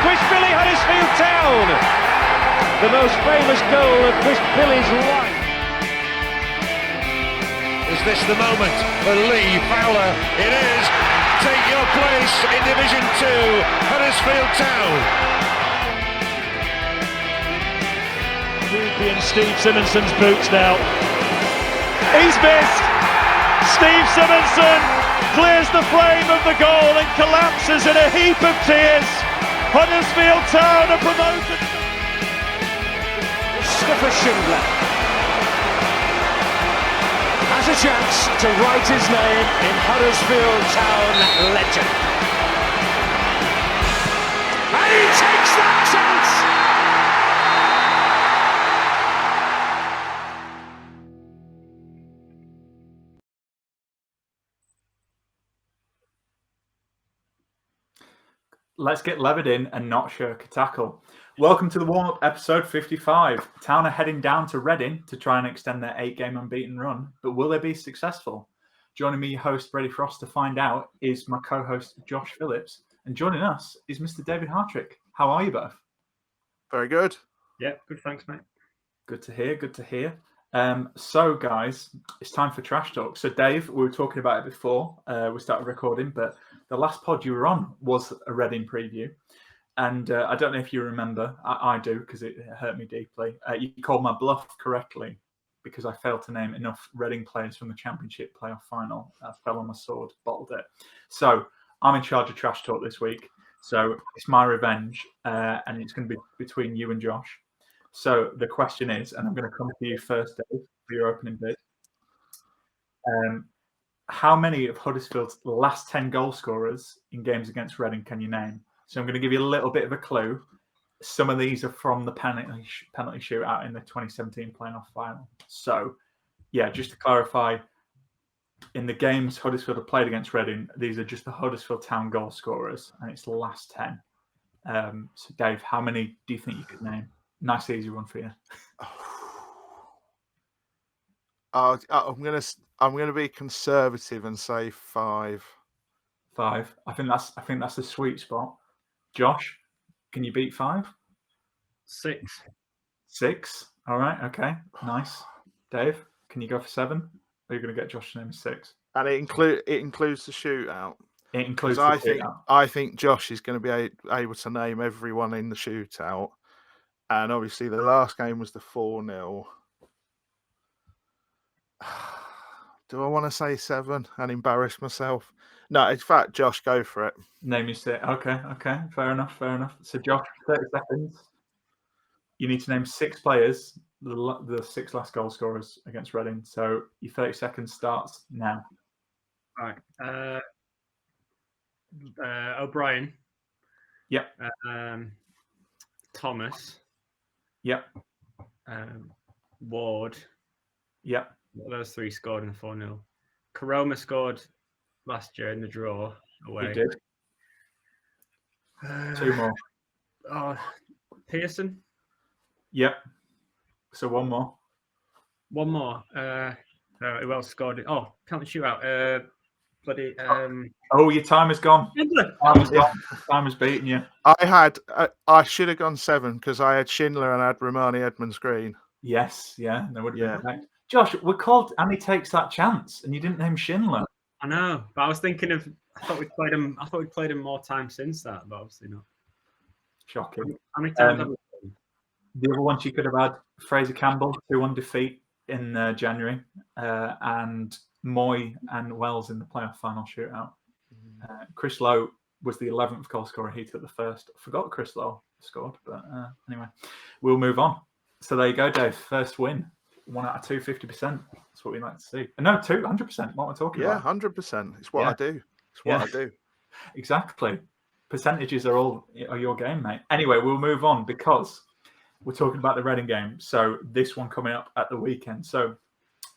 Quishbilly, Huddersfield Town. The most famous goal of Quishbilly's life. Is this the moment for Lee Fowler? It is. Take your place in Division 2, Huddersfield Town. Ruby and Steve Simonson's boots now. He's missed. Steve Simonson clears the frame of the goal and collapses in a heap of tears. Huddersfield Town are promoted. Mustafa Schindler has a chance to write his name in Huddersfield Town legend. And he takes that chance! Let's get levered in and not shirk a tackle. Welcome to the warm-up episode 55. Town are heading down to Reading to try and extend their 8-game unbeaten run, but will they be successful? Joining me, host Brady Frost, to find out is my co-host Josh Phillips, and joining us is Mr. David Hartrick. How are you both? Very good. Yeah, good, thanks, mate. Good to hear, good to hear. So, guys, it's time for Trash Talk. So, Dave, we were talking about it before we started recording, but the last pod you were on was a Reading preview. And I don't know if you remember, I do, because it hurt me deeply. You called my bluff correctly because I failed to name enough Reading players from the Championship playoff final. I fell on my sword, bottled it. So I'm in charge of Trash Talk this week. So it's my revenge, and it's going to be between you and Josh. So the question is, and I'm going to come to you first, Dave, for your opening bid. How many of Huddersfield's last 10 goal scorers in games against Reading can you name? So I'm going to give you a little bit of a clue. Some of these are from the penalty shootout in the 2017 playoff final. So, yeah, just to clarify, in the games Huddersfield have played against Reading, these are just the Huddersfield Town goal scorers, and it's the last 10. So, Dave, how many do you think you could name? Nice, easy one for you. I'm gonna be conservative and say 5. 5. I think that's the sweet spot. Josh, can you beat 5? 6. 6. All right. Okay. Nice. Dave, can you go for 7? Or are you going to get Josh's name 6? And it includes the shootout. It includes the shootout. I think Josh is going to be able to name everyone in the shootout. And obviously the last game was the 4-0. Do I want to say 7 and embarrass myself? No, in fact, Josh, go for it. Name your 6. Okay. Fair enough. So, Josh, 30 seconds. You need to name 6 players, the 6 last goal scorers against Reading. So, your 30 seconds starts now. All right. O'Brien. Yep. Thomas. Yep. Ward. Yep. Those 3 scored in the 4-0. Karoma scored last year in the draw away. He did. 2 more. Pearson. Yep. So 1 more. 1 more. Who else scored it? Oh, penalty shootout. Your time is gone. Time has beaten you. I should have gone 7 because I had Schindler and I had Romani Edmonds Green. Yes, yeah, that would have been correct. Josh, we're called and he takes that chance, and you didn't name Schindler. I know, but I was thinking of. I thought we'd played him more time since that, but obviously not. Shocking. How many times have we played him? The other ones you could have had Fraser Campbell, 2-1 defeat in January, and Moy and Wells in the playoff final shootout. Chris Lowe was the 11th goal scorer. He took the first. I forgot Chris Lowe scored, but anyway, we'll move on. So there you go, Dave. First win. 1 out of 2, 50%. That's what we like to see. No, 100%. What we're talking about. 100%. It's what I do. It's what I do. Exactly. Percentages are your game, mate. Anyway, we'll move on because we're talking about the Reading game. So this one coming up at the weekend. So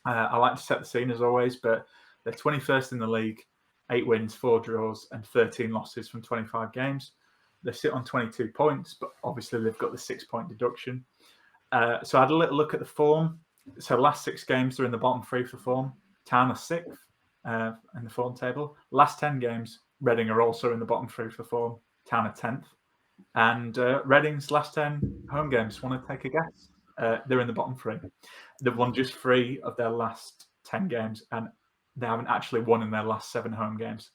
I like to set the scene as always, but they're 21st in the league, 8 wins, 4 draws, and 13 losses from 25 games. They sit on 22 points, but obviously they've got the 6-point deduction. So I had a little look at the form. So last 6 games, they're in the bottom 3 for form. Town are 6th in the form table. Last 10 games, Reading are also in the bottom 3 for form. Town are 10th. And Reading's last 10 home games, want to take a guess? They're in the bottom 3. They've won just 3 of their last 10 games, and they haven't actually won in their last 7 home games.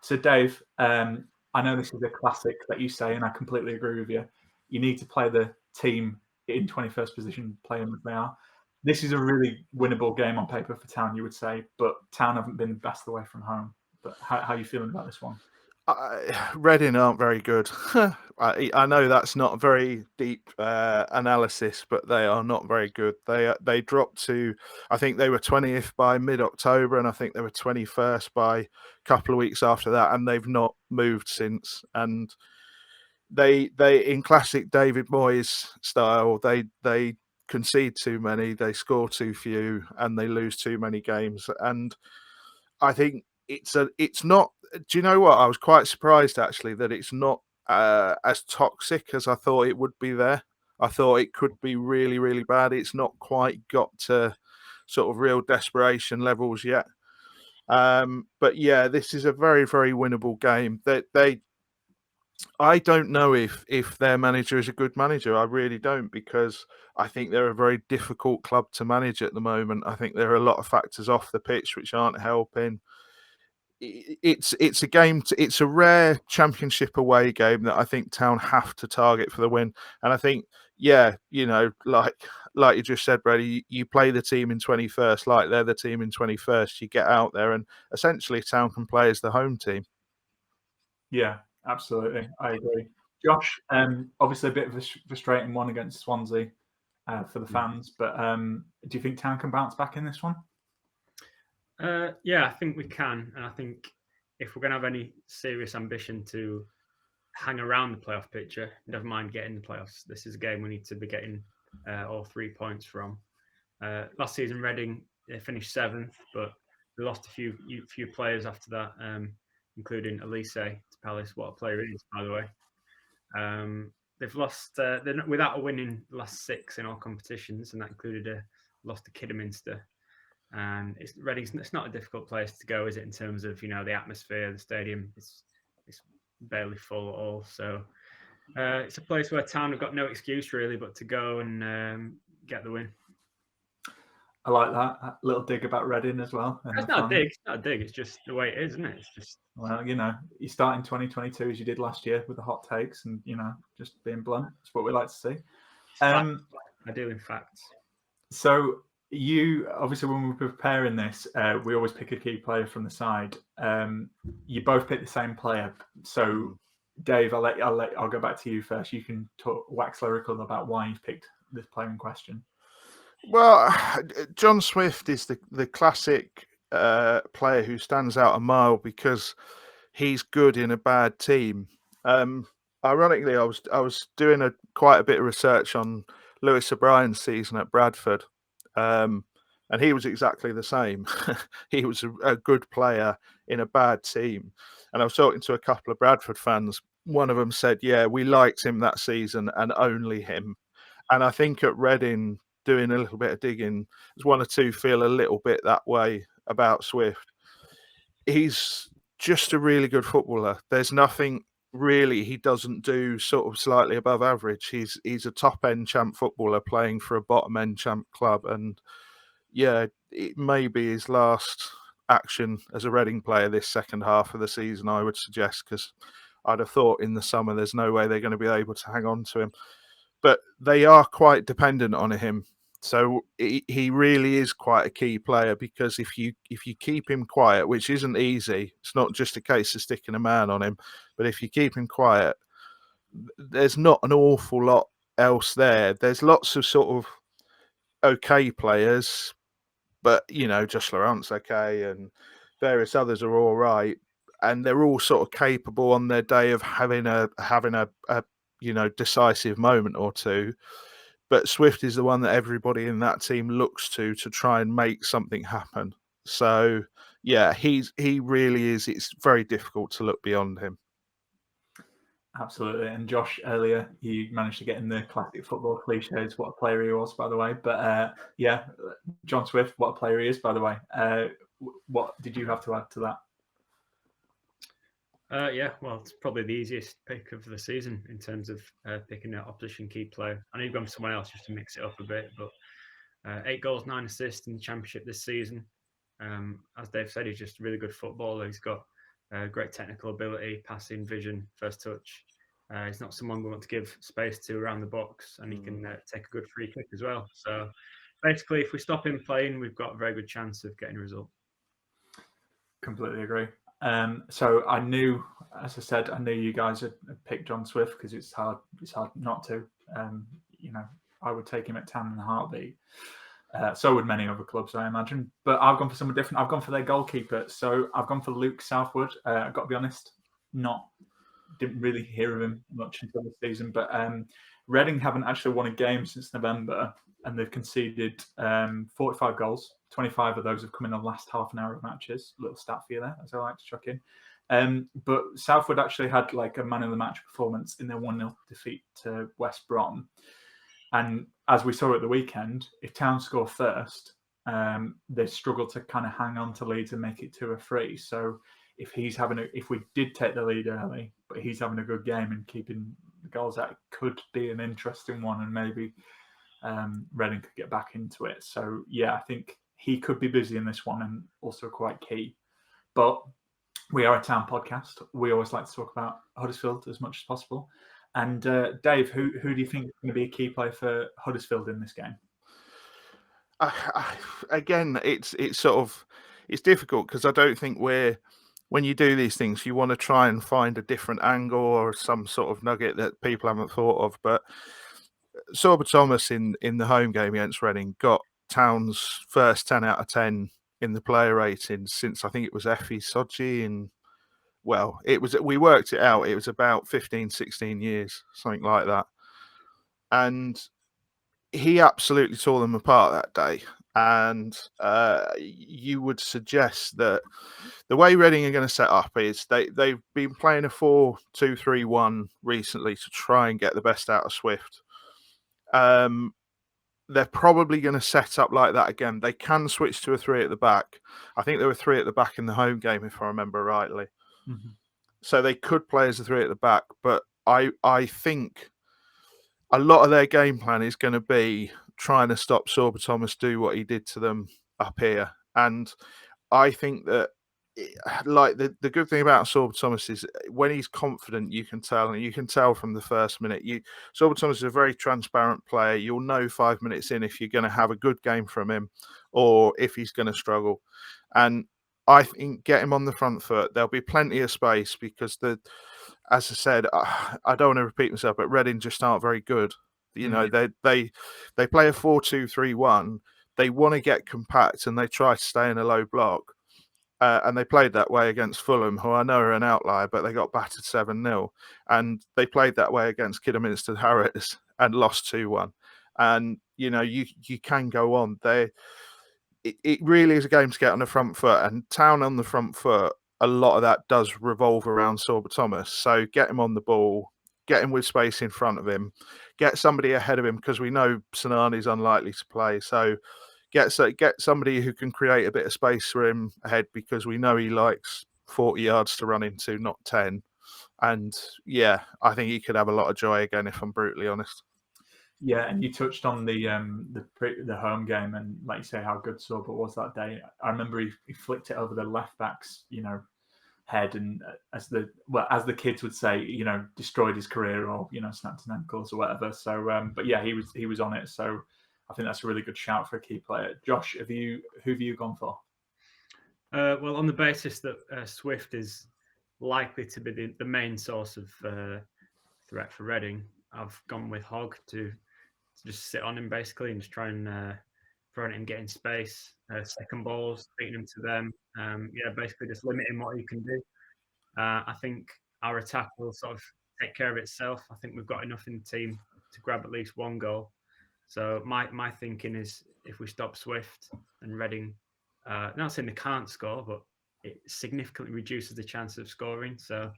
So, Dave, I know this is a classic that you say, and I completely agree with you. You need to play the team in 21st position, play them as they are. This is a really winnable game on paper for Town, you would say, but Town haven't been best away from home. But how are you feeling about this one? Reading aren't very good. I know that's not a very deep analysis, but they are not very good. They dropped to, I think they were 20th by mid-October, and I think they were 21st by a couple of weeks after that, and they've not moved since. And they in classic David Moyes style, they concede too many, they score too few, and they lose too many games. And I think it's not. Do you know what? I was quite surprised actually that it's not as toxic as I thought it would be there. I thought it could be really, really bad. It's not quite got to sort of real desperation levels yet. But yeah, this is a very, very winnable game. I don't know if their manager is a good manager. I really don't, because I think they're a very difficult club to manage at the moment. I think there are a lot of factors off the pitch which aren't helping. It's a game. It's a rare Championship away game that I think Town have to target for the win. And I think, yeah, like you just said, Brady, you play the team in 21st, like they're the team in 21st. You get out there, and essentially Town can play as the home team. Yeah, absolutely. I agree. Josh, obviously a bit of a frustrating one against Swansea for the fans, but do you think Town can bounce back in this one? Yeah, I think we can. And I think if we're going to have any serious ambition to hang around the playoff picture, never mind getting the playoffs, this is a game we need to be getting all 3 points from. Last season, Reading, they finished 7th, but they lost a few players after that, including Elise to Palace. What a player he is, by the way. They've lost, they're not, without a win in the last 6 in all competitions, and that included a loss to Kidderminster. And Reading's not a difficult place to go, is it? In terms of the atmosphere, the stadium, it's barely full at all. So it's a place where Town have got no excuse really, but to go and get the win. I like that. A little dig about Reading as well. It's not a dig. It's not a dig. It's just the way it is, isn't it? It's just you start in 2022 as you did last year with the hot takes and just being blunt. That's what we like to see. I do, in fact. So. You obviously, when we're preparing this, we always pick a key player from the side. You both pick the same player. So, Dave, I'll go back to you first. You can wax lyrical about why you've picked this player in question. Well, John Swift is the classic player who stands out a mile because he's good in a bad team. Ironically, I was doing quite a bit of research on Lewis O'Brien's season at Bradford. And he was exactly the same. He was a good player in a bad team. And I was talking to a couple of Bradford fans. One of them said, yeah, we liked him that season and only him. And I think at Reading, doing a little bit of digging, there's one or two feel a little bit that way about Swift. He's just a really good footballer. There's nothing really he doesn't do sort of slightly above average. He's a top end champ footballer playing for a bottom end champ club, and yeah, it may be his last action as a Reading player this second half of the season, I would suggest, because I'd have thought in the summer there's no way they're going to be able to hang on to him. But they are quite dependent on him. So he really is quite a key player, because if you keep him quiet, which isn't easy, it's not just a case of sticking a man on him, but if you keep him quiet, there's not an awful lot else there. There's lots of sort of okay players, but Josh Laurent's okay, and various others are all right, and they're all sort of capable on their day of having a decisive moment or two. But Swift is the one that everybody in that team looks to try and make something happen. So, yeah, he really is. It's very difficult to look beyond him. Absolutely. And Josh, earlier, you managed to get in the classic football cliches, what a player he was, by the way. But, yeah, John Swift, what a player he is, by the way. What did you have to add to that? Yeah, well, it's probably the easiest pick of the season in terms of picking an opposition key player. I know you've gone for someone else just to mix it up a bit, but 8 goals, 9 assists in the Championship this season. As Dave said, he's just a really good footballer. He's got great technical ability, passing, vision, first touch. He's not someone we want to give space to around the box, and he can take a good free kick as well. So basically, if we stop him playing, we've got a very good chance of getting a result. Completely agree. So I knew, as I said, I knew you guys had picked John Swift because it's hard not to. I would take him at 10 in a heartbeat. So would many other clubs, I imagine. But I've gone for someone different. I've gone for their goalkeeper. So I've gone for Luke Southwood. I've got to be honest, didn't really hear of him much until this season. But Reading haven't actually won a game since November, and they've conceded 45 goals. 25 of those have come in the last half an hour of matches. Little stat for you there, as I like to chuck in. But Southwood actually had like a man of the match performance in their 1-0 defeat to West Brom. And as we saw at the weekend, if Town score first, they struggle to kind of hang on to leads and make it 2-3. So if we did take the lead early, but he's having a good game and keeping the goals out, it could be an interesting one, and maybe Reading could get back into it. So yeah, I think he could be busy in this one and also quite key. But we are a Town podcast. We always like to talk about Huddersfield as much as possible. And Dave, who do you think is going to be a key player for Huddersfield in this game? Again, it's difficult because I don't think when you do these things, you want to try and find a different angle or some sort of nugget that people haven't thought of. But Sorba Thomas in the home game against Reading got Town's first 10 out of 10 in the player rating since I think it was Effie Soji in. Well, we worked it out. It was about 15, 16 years, something like that. And he absolutely tore them apart that day. And you would suggest that the way Reading are going to set up is they've been playing a 4-2-3-1 recently to try and get the best out of Swift. They're probably going to set up like that again. They can switch to a 3 at the back. I think there were 3 at the back in the home game, if I remember rightly. Mm-hmm. So they could play as a 3 at the back, but I think a lot of their game plan is going to be trying to stop Sorba Thomas do what he did to them up here. And I think that, like, the good thing about Sorba Thomas is when he's confident, you can tell, and you can tell from the first minute. Sorba Thomas is a very transparent player. You'll know 5 minutes in if you're going to have a good game from him or if he's going to struggle. And I think get him on the front foot. There'll be plenty of space because as I said, I don't want to repeat myself, but Reading just aren't very good. You know, they play a 4-2-3-1. They want to get compact and they try to stay in a low block. And they played that way against Fulham, who I know are an outlier, but they got battered 7-0. And they played that way against Kidderminster Harriers and lost 2-1. And, you know, you can go on. It really is a game to get on the front foot. And Town on the front foot, a lot of that does revolve around Sorba Thomas. So get him on the ball, get him with space in front of him, get somebody ahead of him because we know Sinani's unlikely to play. So get somebody who can create a bit of space for him ahead because we know he likes 40 yards to run into, not 10. And yeah, I think he could have a lot of joy again, if I'm brutally honest. Yeah, and you touched on the home game and, like you say, how good Sorba was that day. I remember he flicked it over the left back's, head, and as the kids would say, destroyed his career or snapped his ankles or whatever. So, but yeah, he was on it. So I think that's a really good shout for a key player. Josh, who have you gone for? Well, on the basis that Swift is likely to be the main source of threat for Reading, I've gone with Hogg to just sit on him basically and just try and prevent him getting space, second balls, beating him to them. Basically just limiting what he can do. I think our attack will sort of take care of itself. I think we've got enough in the team to grab at least one goal. So my thinking is if we stop Swift and Reading, not saying they can't score, but it significantly reduces the chance of scoring. So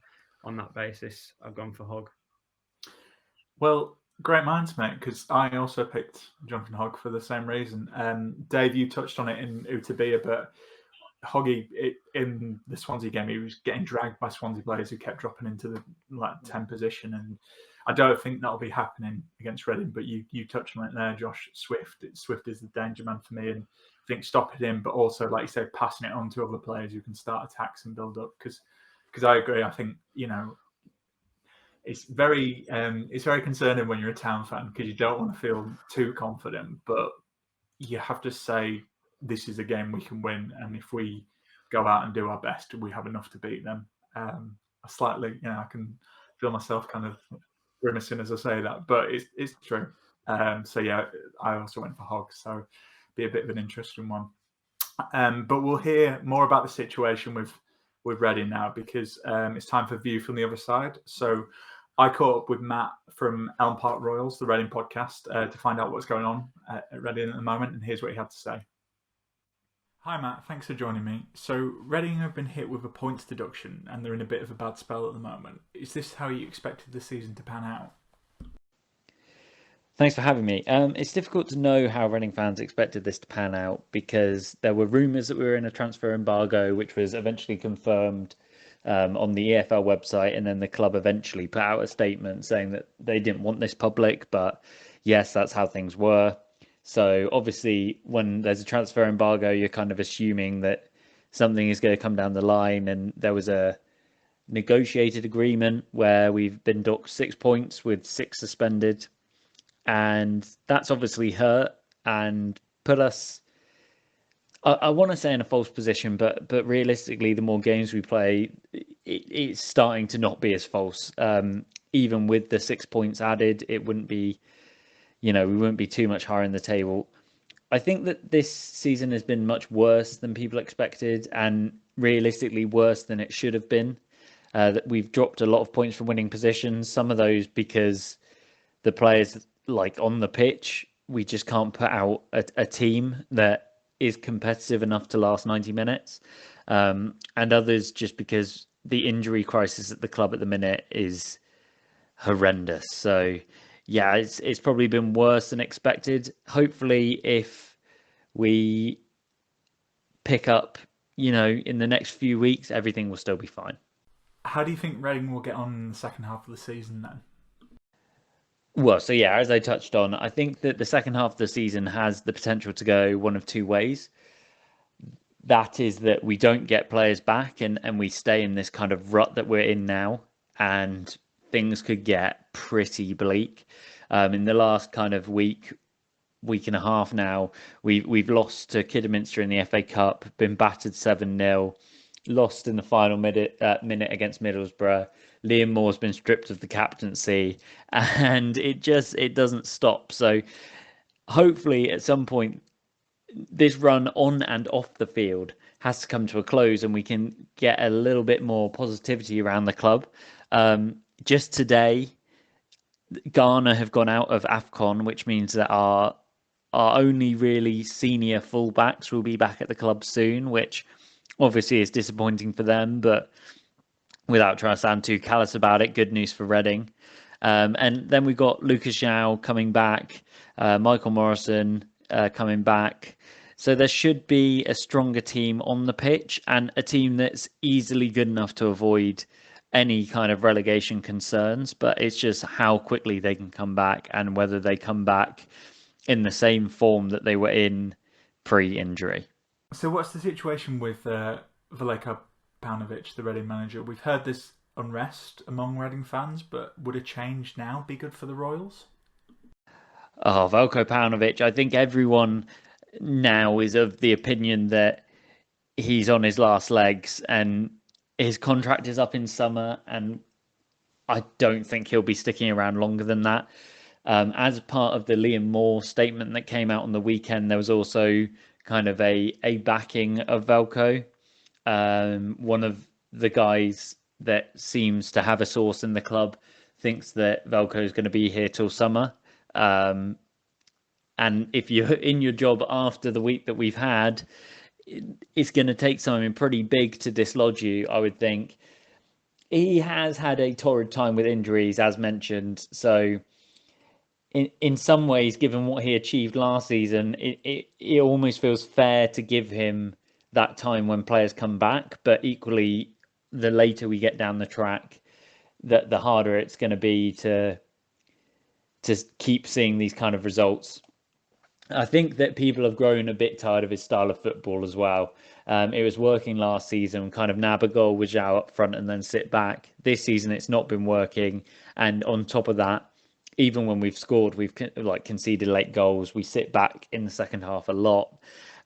on that basis, I've gone for Hogg. Well, great minds, mate, because I also picked Jonathan Hogg for the same reason. Dave, you touched on it in Utabia, but Hoggy in the Swansea game, he was getting dragged by Swansea players who kept dropping into the 10 position, and I don't think that'll be happening against Reading. But you touched on it there, Josh. Swift is the danger man for me, and I think stopping him, but also, like you said, passing it on to other players who can start attacks and build up. Because I agree. I think it's very concerning when you're a Town fan, because you don't want to feel too confident, but you have to say this is a game we can win, and if we go out and do our best, we have enough to beat them. I can feel myself kind of grimacing as I say that, but it's true. So yeah, I also went for Hogs, so be a bit of an interesting one. But we'll hear more about the situation with Reading now, because it's time for View from the Other Side. So I caught up with Matt from Elm Park Royals, the Reading podcast, to find out what's going on at Reading at the moment, and here's what he had to say. Hi Matt, thanks for joining me. So Reading have been hit with a points deduction and they're in a bit of a bad spell at the moment. Is this how you expected the season to pan out? Thanks for having me. It's difficult to know how Reading fans expected this to pan out, because there were rumours that we were in a transfer embargo, which was eventually confirmed on the EFL website, and then the club eventually put out a statement saying that they didn't want this public, but yes, that's how things were. So obviously, when there's a transfer embargo, you're kind of assuming that something is going to come down the line, and there was a negotiated agreement where we've been docked 6 points with 6 suspended, and that's obviously hurt and put us, I want to say, in a false position, but realistically, the more games we play, it's starting to not be as false. Even with the 6 points added, it wouldn't be, we wouldn't be too much higher in the table. I think that this season has been much worse than people expected, and realistically worse than it should have been. That we've dropped a lot of points from winning positions, some of those because the players, like on the pitch, we just can't put out a team that is competitive enough to last 90 minutes. And others just because the injury crisis at the club at the minute is horrendous. So yeah, it's probably been worse than expected. Hopefully, if we pick up, in the next few weeks, everything will still be fine. How do you think Reading will get on in the second half of the season then? Well, so yeah, as I touched on, I think that the second half of the season has the potential to go one of two ways. That is that we don't get players back and we stay in this kind of rut that we're in now, and things could get pretty bleak. In the last kind of week and a half now, we've lost to Kidderminster in the FA Cup, been battered 7-0, lost in the final minute against Middlesbrough. Liam Moore's been stripped of the captaincy, and it doesn't stop. So hopefully at some point this run on and off the field has to come to a close and we can get a little bit more positivity around the club. Just today, Ghana have gone out of AFCON, which means that our only really senior fullbacks will be back at the club soon, which obviously is disappointing for them, but without trying to sound too callous about it, good news for Reading. And then we've got Lucas Zhao coming back, Michael Morrison coming back. So there should be a stronger team on the pitch, and a team that's easily good enough to avoid any kind of relegation concerns. But it's just how quickly they can come back, and whether they come back in the same form that they were in pre-injury. So what's the situation with Veljko Paunovic, the Reading manager? We've heard this unrest among Reading fans, but would a change now be good for the Royals? Oh, Veljko Paunovic, I think everyone now is of the opinion that he's on his last legs, and his contract is up in summer, and I don't think he'll be sticking around longer than that. As part of the Liam Moore statement that came out on the weekend, there was also kind of a backing of Veljko. One of the guys that seems to have a source in the club thinks that Veljko is going to be here till summer. And if you're in your job after the week that we've had, it's going to take something pretty big to dislodge you, I would think. He has had a torrid time with injuries, as mentioned. So in some ways, given what he achieved last season, it almost feels fair to give him that time when players come back, but equally, the later we get down the track, the harder it's going to be to keep seeing these kind of results. I think that people have grown a bit tired of his style of football as well. It was working last season, kind of nab a goal with Zhao up front and then sit back. This season, it's not been working. And on top of that, even when we've scored, we've conceded late goals. We sit back in the second half a lot.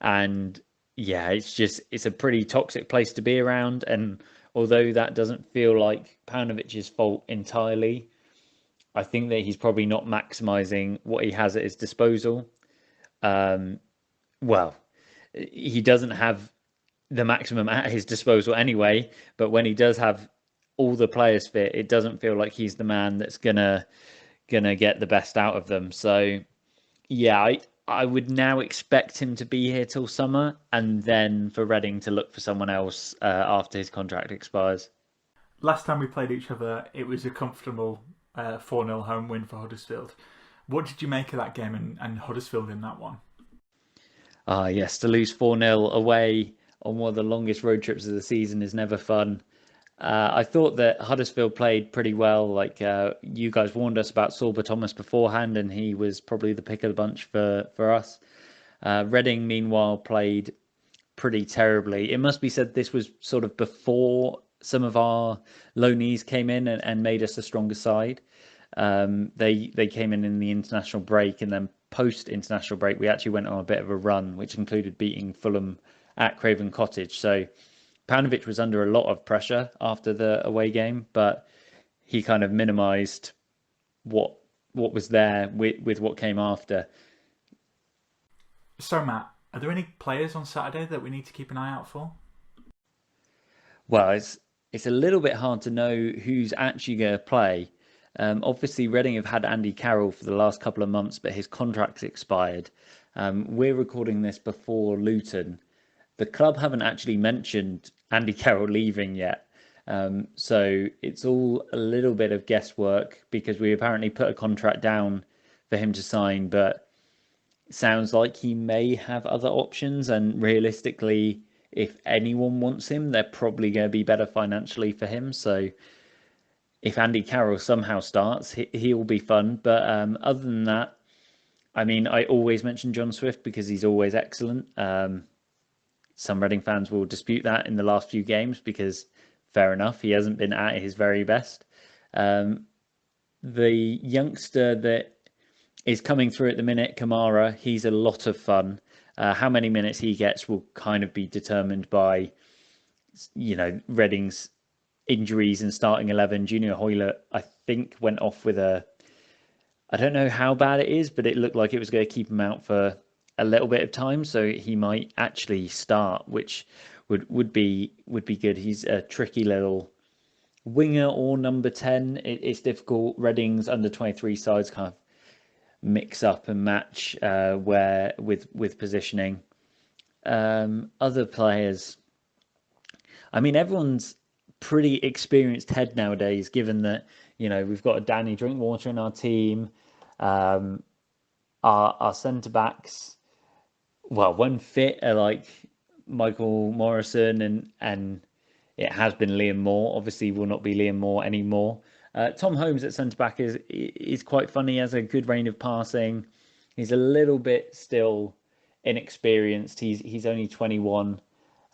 And yeah, it's a pretty toxic place to be around. And although that doesn't feel like Paunovic's fault entirely, I think that he's probably not maximising what he has at his disposal. Well, he doesn't have the maximum at his disposal anyway, but when he does have all the players fit, it doesn't feel like he's the man that's gonna get the best out of them. So yeah, I would now expect him to be here till summer, and then for Reading to look for someone else after his contract expires. Last time we played each other, it was a comfortable 4-0 home win for Huddersfield. What did you make of that game and Huddersfield in that one? Yes, to lose 4-0 away on one of the longest road trips of the season is never fun. I thought that Huddersfield played pretty well. Like you guys warned us about Sorba Thomas beforehand, and he was probably the pick of the bunch for us. Reading, meanwhile, played pretty terribly. It must be said this was sort of before some of our loanees came in and made us a stronger side. They came in the international break, and then post international break we actually went on a bit of a run, which included beating Fulham at Craven Cottage. So Paunovic was under a lot of pressure after the away game, but he kind of minimised what was there with what came after. So Matt, are there any players on Saturday that we need to keep an eye out for? Well, it's a little bit hard to know who's actually going to play. Obviously, Reading have had Andy Carroll for the last couple of months, but his contract's expired. We're recording this before Luton. The club haven't actually mentioned Andy Carroll leaving yet. So it's all a little bit of guesswork because we apparently put a contract down for him to sign, but it sounds like he may have other options. And realistically, if anyone wants him, they're probably going to be better financially for him. So if Andy Carroll somehow starts, he'll be fun. But other than that, I mean, I always mention John Swift because he's always excellent. Some Reading fans will dispute that in the last few games because, fair enough, he hasn't been at his very best. The youngster that is coming through at the minute, Kamara, he's a lot of fun. How many minutes he gets will kind of be determined by, Reading's injuries and starting 11. Junior Hoylett, I think, went off with I don't know how bad it is, but it looked like it was going to keep him out for a little bit of time, so he might actually start, which would be good. He's a tricky little winger or number 10. It's difficult. Reading's under 23 sides kind of mix up and match where with positioning. Other players, I mean, everyone's pretty experienced head nowadays, given that we've got a Danny Drinkwater in our team. Our centre backs, well, when fit, are like Michael Morrison and it has been Liam Moore. Obviously, will not be Liam Moore anymore. Tom Holmes at centre back is quite funny. He has a good range of passing. He's a little bit still inexperienced. He's only 21.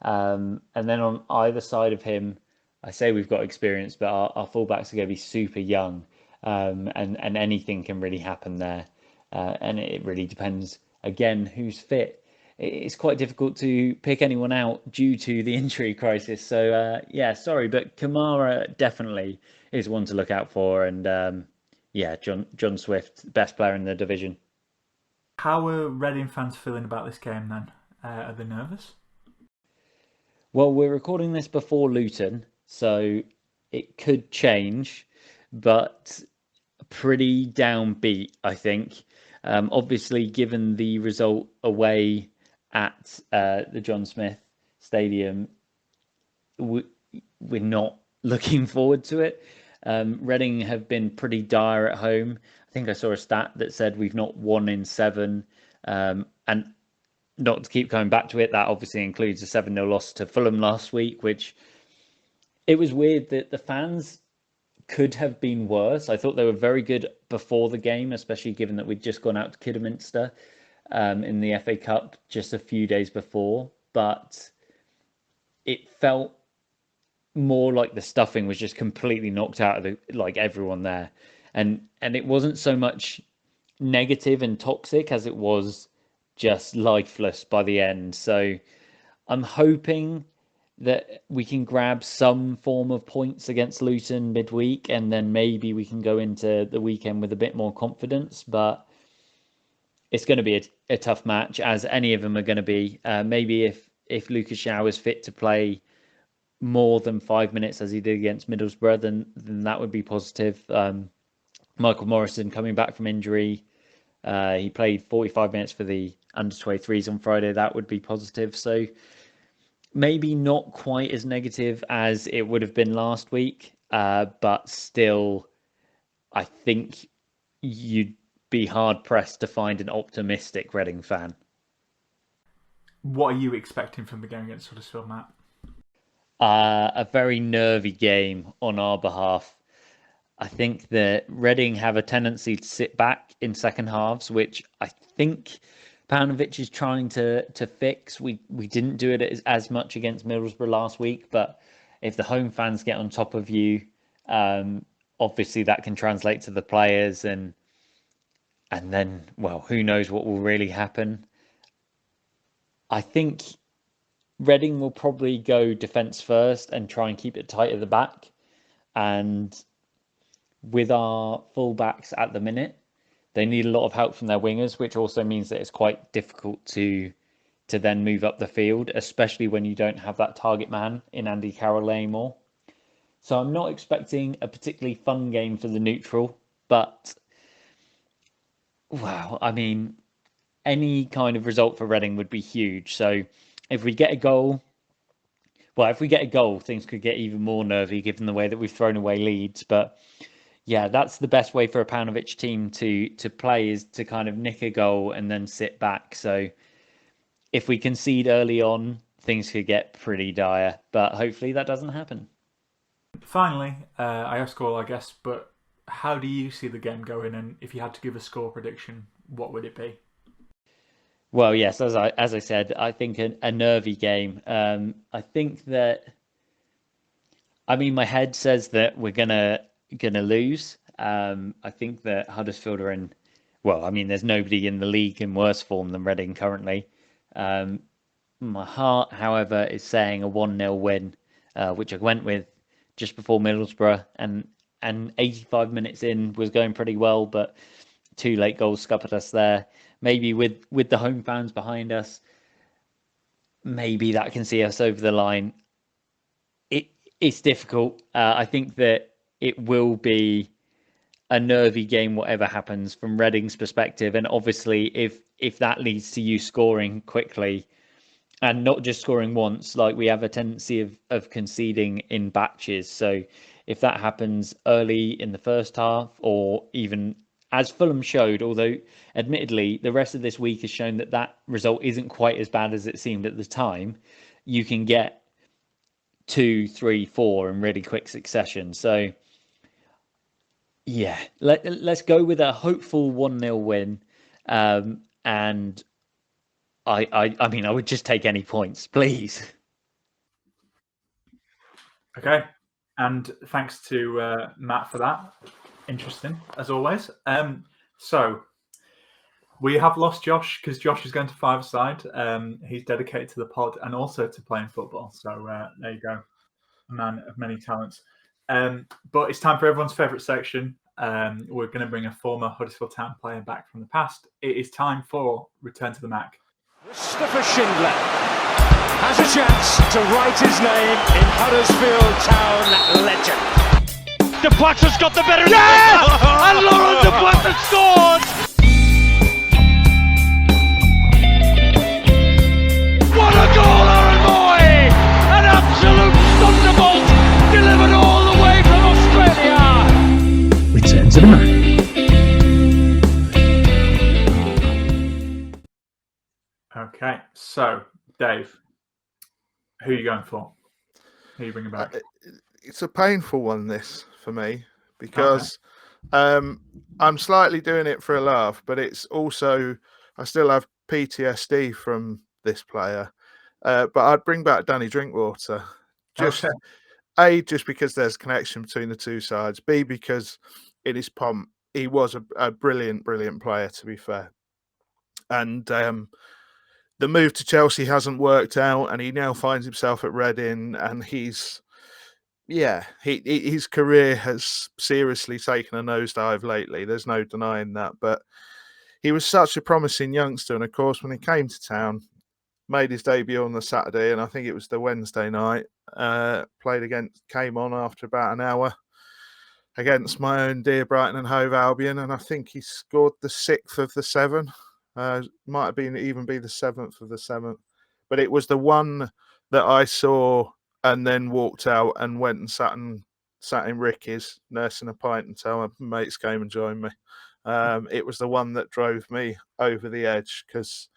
And then on either side of him, I say we've got experience, but our fullbacks are going to be super young, and anything can really happen there. And it really depends, again, who's fit. It's quite difficult to pick anyone out due to the injury crisis. So, sorry, but Kamara definitely is one to look out for. And, John Swift, best player in the division. How are Reading fans feeling about this game then? Are they nervous? Well, we're recording this before Luton, so it could change, but pretty downbeat, I think. Obviously, given the result away at the John Smith Stadium, we're not looking forward to it. Reading have been pretty dire at home. I think I saw a stat that said we've not won in 7. And not to keep coming back to it, that obviously includes a 7-0 loss to Fulham last week, which it was weird that the fans could have been worse. I thought they were very good before the game, especially given that we'd just gone out to Kidderminster in the FA Cup just a few days before. But it felt more like the stuffing was just completely knocked out of everyone there. And it wasn't so much negative and toxic as it was just lifeless by the end. So I'm hoping that we can grab some form of points against Luton midweek, and then maybe we can go into the weekend with a bit more confidence. But it's going to be a tough match, as any of them are going to be. Maybe if Lucas Shaw is fit to play more than 5 minutes as he did against Middlesbrough, then that would be positive. Michael Morrison coming back from injury. He played 45 minutes for the under-23s on Friday. That would be positive. So maybe not quite as negative as it would have been last week, but still, I think you'd be hard-pressed to find an optimistic Reading fan. What are you expecting from the game against Huddersfield, Matt? A very nervy game on our behalf. I think that Reading have a tendency to sit back in second halves, which I think Paunovic is trying to fix. We didn't do it as much against Middlesbrough last week, but if the home fans get on top of you, obviously that can translate to the players, and then, well, who knows what will really happen. I think Reading will probably go defence first and try and keep it tight at the back, and with our full-backs at the minute, they need a lot of help from their wingers, which also means that it's quite difficult to then move up the field, especially when you don't have that target man in Andy Carroll anymore. So I'm not expecting a particularly fun game for the neutral, but, wow, I mean, any kind of result for Reading would be huge. So if we get a goal, things could get even more nervy given the way that we've thrown away leads. But yeah, that's the best way for a Paunovic team to play, is to kind of nick a goal and then sit back. So if we concede early on, things could get pretty dire, but hopefully that doesn't happen. Finally, I ask all our guests, but how do you see the game going? And if you had to give a score prediction, what would it be? Well, yes, as I said, I think a nervy game. I think that, I mean, my head says that we're gonna lose. I think that Huddersfield are in, well, I mean, there's nobody in the league in worse form than Reading currently. My heart, however, is saying a 1-0 win, which I went with just before Middlesbrough, and 85 minutes in was going pretty well, but 2 late goals scuppered us there. Maybe with the home fans behind us, maybe that can see us over the line. It's difficult. I think that it will be a nervy game, whatever happens from Reading's perspective. And obviously, if that leads to you scoring quickly and not just scoring once, like we have a tendency of conceding in batches. So if that happens early in the first half, or even as Fulham showed, although admittedly the rest of this week has shown that result isn't quite as bad as it seemed at the time, you can get 2, 3, 4 in really quick succession. So yeah, let's go with a hopeful 1-0 win. And I mean, I would just take any points, please. Okay. And thanks to Matt for that. Interesting, as always. So we have lost Josh, because Josh is going to five-a-side. He's dedicated to the pod and also to playing football. So there you go. A man of many talents. But it's time for everyone's favourite section. We're going to bring a former Huddersfield Town player back from the past. It is time for Return to the Mac. Christopher Schindler has a chance to write his name in Huddersfield Town legend. De Plata's got the better. Yeah! And Laurent De Plata scored! What a goal, Aaron Moy! An absolute thunderbolt delivered all the way from Australia. Return to the Mac. Okay. Okay, so Dave, who are you going for? Who are you bringing back? It's a painful one, this, for me, because I'm slightly doing it for a laugh, but it's also, I still have PTSD from this player. But I'd bring back Danny Drinkwater. Just A, just because there's a connection between the two sides. B, because in his pomp, he was a brilliant, brilliant player, to be fair. And the move to Chelsea hasn't worked out, and he now finds himself at Reading, and his career has seriously taken a nosedive lately. There's no denying that. But he was such a promising youngster, and of course, when he came to town, made his debut on the Saturday, and I think it was the Wednesday night. Came on after about an hour against my own dear Brighton and Hove Albion, and I think he scored the 6th of the 7. Might have been even be the 7th of the 7th, but it was the one that I saw and then walked out and went and sat in Ricky's, nursing a pint until my mates came and joined me. It was the one that drove me over the edge because,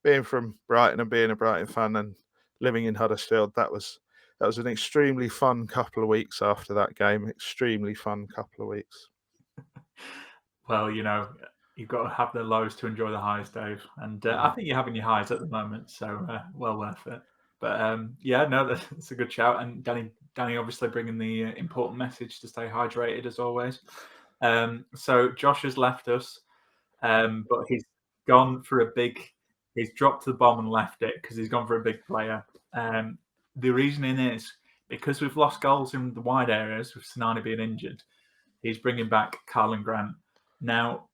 being from Brighton and being a Brighton fan and living in Huddersfield, that was an extremely fun couple of weeks after that game. Extremely fun couple of weeks. Well, you've got to have the lows to enjoy the highs, Dave. And I think you're having your highs at the moment, so well worth it. But that's a good shout. And Danny obviously bringing the important message to stay hydrated as always. So Josh has left us, but he's gone for a big. He's dropped the bomb and left it because he's gone for a big player. The reasoning is because we've lost goals in the wide areas with Sinani being injured. He's bringing back Karlan Grant. Now,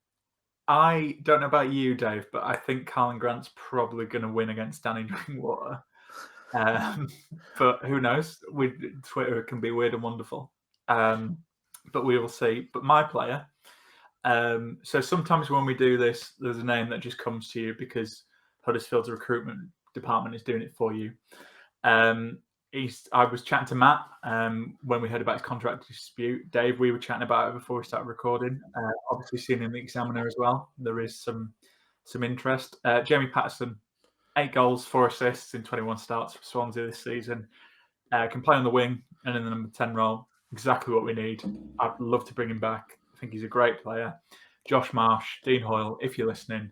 I don't know about you, Dave, but I think Karlan Grant's probably going to win against Danny Drinkwater. But who knows? Twitter can be weird and wonderful. But we will see. But my player. So sometimes when we do this, there's a name that just comes to you because Huddersfield's recruitment department is doing it for you. I was chatting to Matt when we heard about his contract dispute. Dave, we were chatting about it before we started recording. Obviously, seen in the Examiner as well. There is some interest. Jamie Patterson, 8 goals, 4 assists in 21 starts for Swansea this season. Can play on the wing and in the number 10 role. Exactly what we need. I'd love to bring him back. I think he's a great player. Josh Marsh, Dean Hoyle, if you're listening,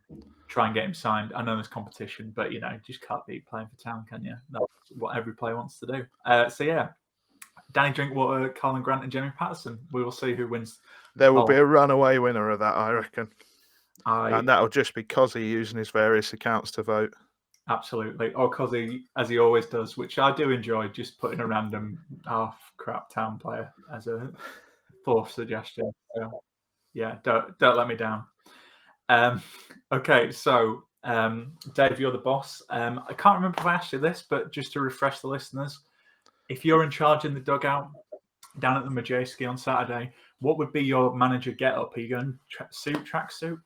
try and get him signed. I know there's competition, but just can't be playing for town, can you? That's what every player wants to do. Danny Drinkwater, Karlan Grant, and Jamie Patterson. We will see who wins. There will be a runaway winner of that, I reckon. And that'll just be Cozzy using his various accounts to vote. Absolutely. Or Cozzy, as he always does, which I do enjoy, just putting a random half-crap town player as a 4th suggestion. So, don't let me down. Okay, so Dave, you're the boss. I can't remember if I asked you this, but just to refresh the listeners, if you're in charge in the dugout down at the Majeski on Saturday, what would be your manager get-up? Are you going tracksuit?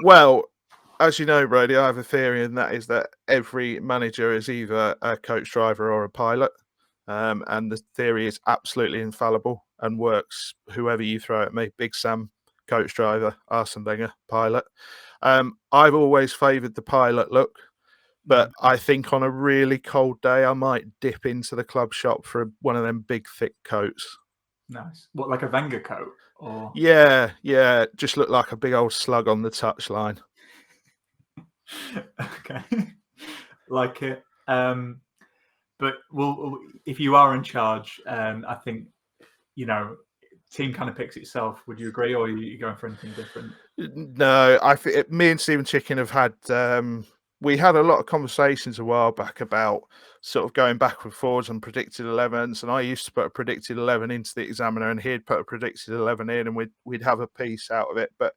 Well, as you know, Brady, I have a theory, and that is that every manager is either a coach driver or a pilot. And the theory is absolutely infallible and works whoever you throw at me. Big Sam, coach driver, Arsene Wenger, pilot. I've always favoured the pilot look, but I think on a really cold day, I might dip into the club shop for one of them big, thick coats. Nice. What, like a Wenger coat? Or... Yeah. Just look like a big old slug on the touchline. Okay. Like it. But if you are in charge, I think, team kind of picks itself. Would you agree, or are you going for anything different? No, I think me and Stephen Chicken have had we had a lot of conversations a while back about sort of going backward forwards and predicted 11s, and I used to put a predicted 11 into the Examiner, and he'd put a predicted 11 in, and we'd have a piece out of it. But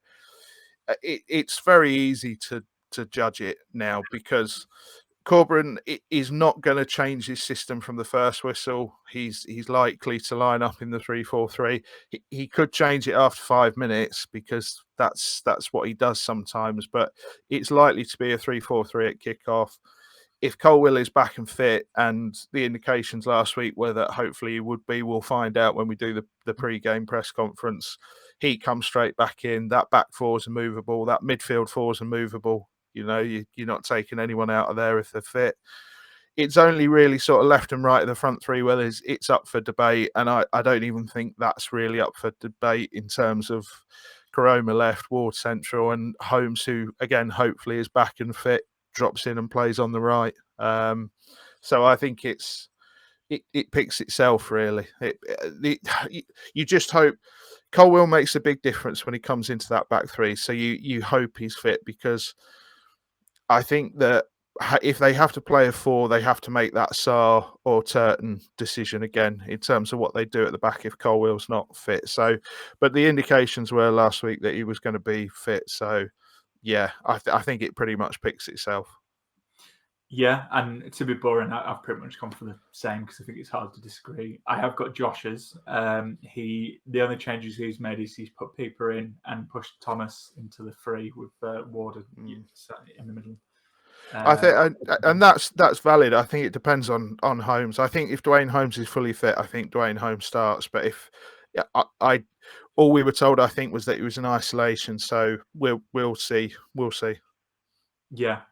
it's very easy to judge it now because Corberan is not going to change his system from the first whistle. He's likely to line up in the 3-4-3. He could change it after 5 minutes because that's what he does sometimes. But it's likely to be a 3-4-3 at kickoff. If Colwill is back and fit, and the indications last week were that hopefully he would be, we'll find out when we do the pre-game press conference. He comes straight back in. That back fours are movable. That midfield fours are movable. You're not taking anyone out of there if they're fit. It's only really sort of left and right of the front three where it's up for debate, and I don't even think that's really up for debate in terms of Koroma left, Ward central, and Holmes, who again hopefully is back and fit, drops in and plays on the right. So I think it picks itself really. You just hope Colwill makes a big difference when he comes into that back three. So you hope he's fit, because I think that if they have to play a 4, they have to make that Sarr or Turton decision again in terms of what they do at the back if Colwill's not fit. So, but the indications were last week that he was going to be fit. So, yeah, I think it pretty much picks itself. Yeah, and to be boring, I've pretty much gone for the same because I think it's hard to disagree. I have got Josh's. The only changes he's made is he's put Peeper in and pushed Thomas into the 3 with Ward in the middle. I think, and that's valid. I think it depends on Holmes. I think if Dwayne Holmes is fully fit, I think Dwayne Holmes starts. But if all we were told, I think, was that he was in isolation. So we'll see. We'll see. Yeah.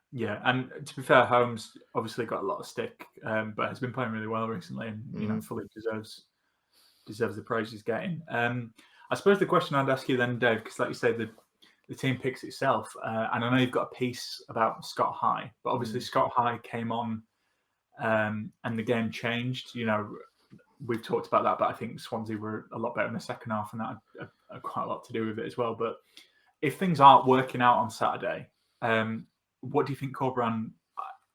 And to be fair, Holmes obviously got a lot of stick, but has been playing really well recently, and fully deserves the praise he's getting. I suppose the question I'd ask you then, Dave, because like you say, the team picks itself, and I know you've got a piece about Scott High, but obviously Scott High came on, and the game changed. We've talked about that, but I think Swansea were a lot better in the second half, and that had quite a lot to do with it as well. But if things aren't working out on Saturday, what do you think Corberan?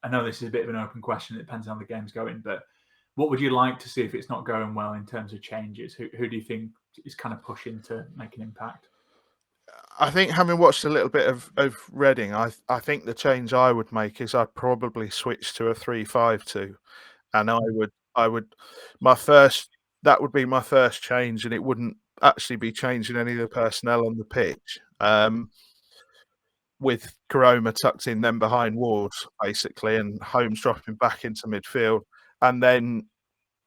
I know this is a bit of an open question. It depends on how the game's going, but what would you like to see if it's not going well in terms of changes? Who do you think is kind of pushing to make an impact? I think, having watched a little bit of Reading, I think the change I would make is I'd probably switch to a 3-5-2, and that would be my first change, and it wouldn't actually be changing any of the personnel on the pitch. With Koroma tucked in then behind Ward, basically, and Holmes dropping back into midfield. And then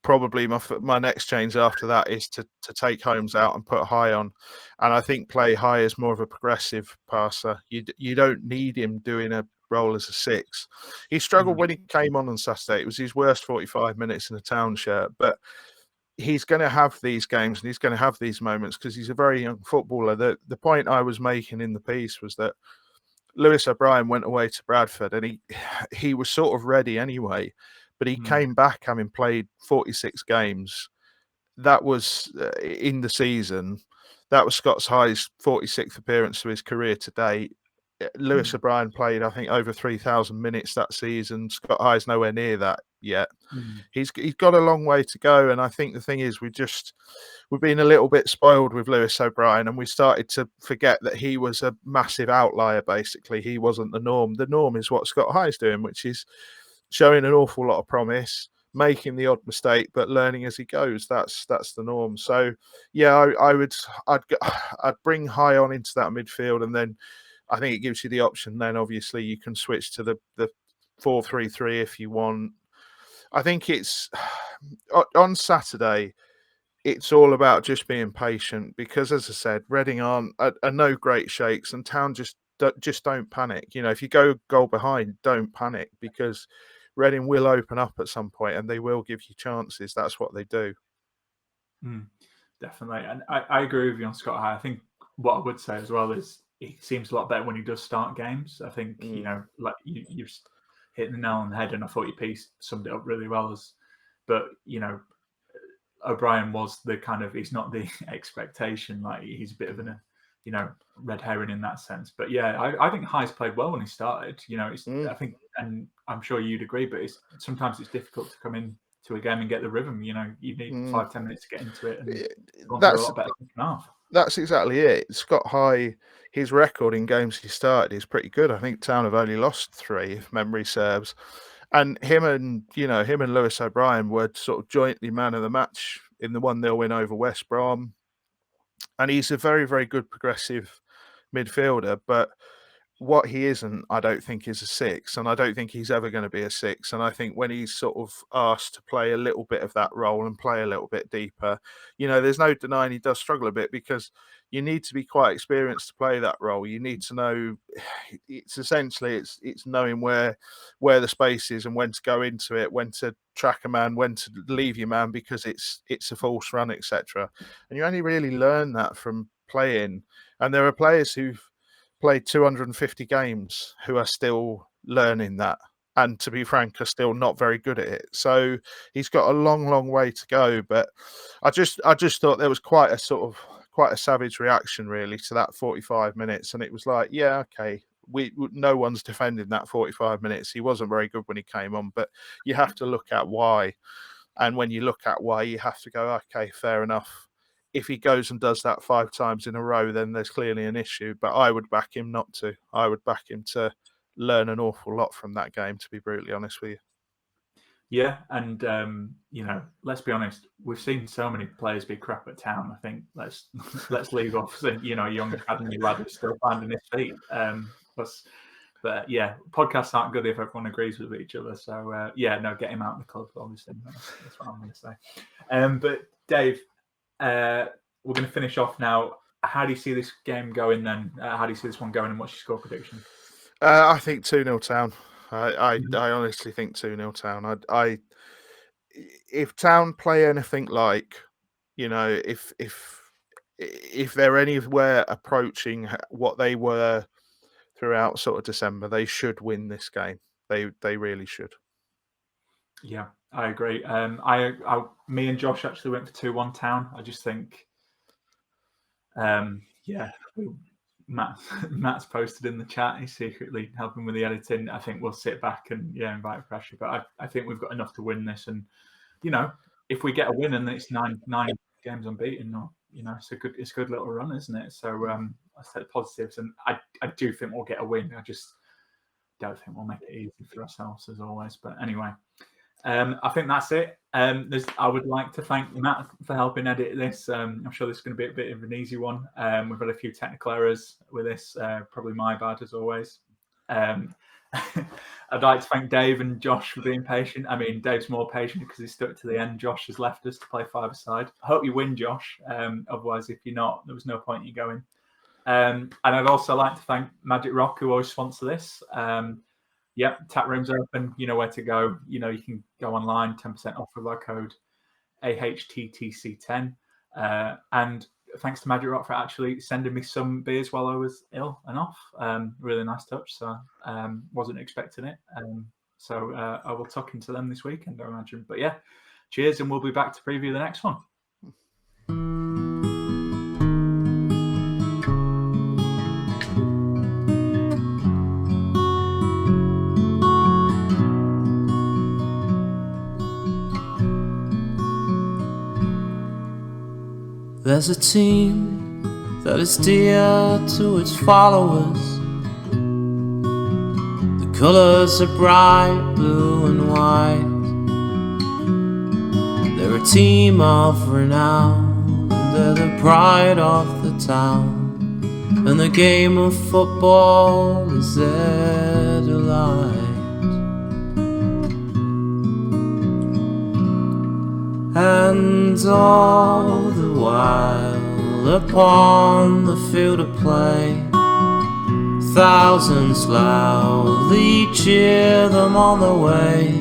probably my next change after that is to take Holmes out and put High on. And I think play High as more of a progressive passer. You don't need him doing a role as a 6. He struggled when he came on Saturday. It was his worst 45 minutes in a Town shirt. But he's going to have these games and he's going to have these moments because he's a very young footballer. The point I was making in the piece was that Lewis O'Brien went away to Bradford and he was sort of ready anyway, but he came back having played 46 games. That was in the season. That was Scott's High's 46th appearance of his career to date. Lewis O'Brien played, I think, over 3,000 minutes that season. Scott High's nowhere near that yet. He's got a long way to go, and I think the thing is we've been a little bit spoiled with Lewis O'Brien, and we started to forget that he was a massive outlier. Basically, he wasn't the norm. The norm is what Scott High's doing, which is showing an awful lot of promise, making the odd mistake, but learning as he goes. That's the norm. So yeah, I'd bring High on into that midfield, and then I think it gives you the option. Then obviously you can switch to the 4-3-3 if you want. I think it's on Saturday. It's all about just being patient because, as I said, Reading are no great shakes, and Town just don't panic. If you go goal behind, don't panic because Reading will open up at some point and they will give you chances. That's what they do. Definitely, and I agree with you on Scott High. I think what I would say as well is he seems a lot better when he does start games. I think like you've hit the nail on the head, and I thought your piece summed it up really well. But O'Brien was the kind of, he's not the expectation. Like he's a bit of a red herring in that sense. But yeah, I think High's played well when he started. I think, and I'm sure you'd agree, but sometimes it's difficult to come in to a game and get the rhythm. You need 5-10 minutes to get into it, and that's a lot better than half. That's exactly it. Scott High, his record in games he started is pretty good. I think Town have only lost 3, if memory serves. And him and Lewis O'Brien were sort of jointly man of the match in the 1-0 win over West Brom. And he's a very, very good progressive midfielder. But what he isn't, I don't think, is a 6, and I don't think he's ever going to be a 6. And I think when he's sort of asked to play a little bit of that role and play a little bit deeper, there's no denying he does struggle a bit, because you need to be quite experienced to play that role. You need to know, it's essentially it's knowing where the space is and when to go into it, when to track a man, when to leave your man because it's a false run, etc. And you only really learn that from playing. And there are players who've played 250 games who are still learning that, and to be frank, are still not very good at it. So he's got a long way to go. But I just thought there was quite a savage reaction really to that 45 minutes, and it was like, yeah, okay, no one's defending that 45 minutes. He wasn't very good when he came on, but you have to look at why. And when you look at why, you have to go, okay, fair enough. If he goes and does that 5 times in a row, then there's clearly an issue. But I would back him not to. I would back him to learn an awful lot from that game, to be brutally honest with you. Yeah, and let's be honest, we've seen so many players be crap at Town. I think let's leave off young academy lad who's still finding his feet. But yeah, podcasts aren't good if everyone agrees with each other. So get him out of the club. Obviously, that's what I'm going to say. But Dave, we're going to finish off now. How do you see this game going then? How do you see this one going, and what's your score prediction? I think 2-0 Town. I honestly think 2-0 Town. If Town play anything like, if they're anywhere approaching what they were throughout sort of December, they should win this game. They really should. Yeah, I agree. Me and Josh actually went for 2-1 Town. I just think, Matt's posted in the chat. He's secretly helping with the editing. I think we'll sit back and invite pressure. But I think we've got enough to win this. And if we get a win and it's nine games unbeaten, it's a good little run, isn't it? So I said positives, and I do think we'll get a win. I just don't think we'll make it easy for ourselves as always. But anyway, I think that's it. I would like to thank Matt for helping edit this. I'm sure this is going to be a bit of an easy one. We've had a few technical errors with this, probably my bad as always. I'd like to thank Dave and Josh for being patient. I mean, Dave's more patient because he stuck to the end. Josh has left us to play 5-a-side. I hope you win, Josh. Otherwise, if you're not, there was no point in you going. And I'd also like to thank Magic Rock, who always sponsor this. Tap room's open. You know where to go. You can go online, 10% off with our code AHTTC10. And thanks to Magic Rock for actually sending me some beers while I was ill and off. Really nice touch. So wasn't expecting it. So I will tuck into them this weekend, I imagine. But yeah, cheers, and we'll be back to preview the next one. There's a team that is dear to its followers. The colours are bright blue and white. They're a team of renown, they're the pride of the town, and the game of football is their delight. And all the while upon the field of play, thousands loudly cheer them on the way.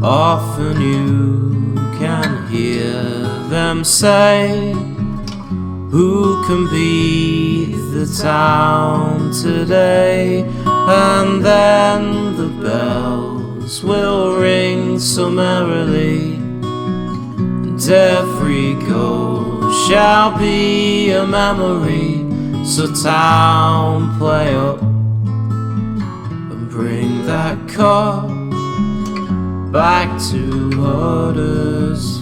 Often you can hear them say, who can beat the town today? And then the bells will ring so merrily, and every goal shall be a memory. So town, play up and bring that cup back to Huddersfield.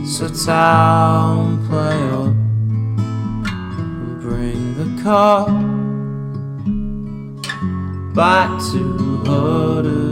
So town, play up and bring the cup back to Huddersfield.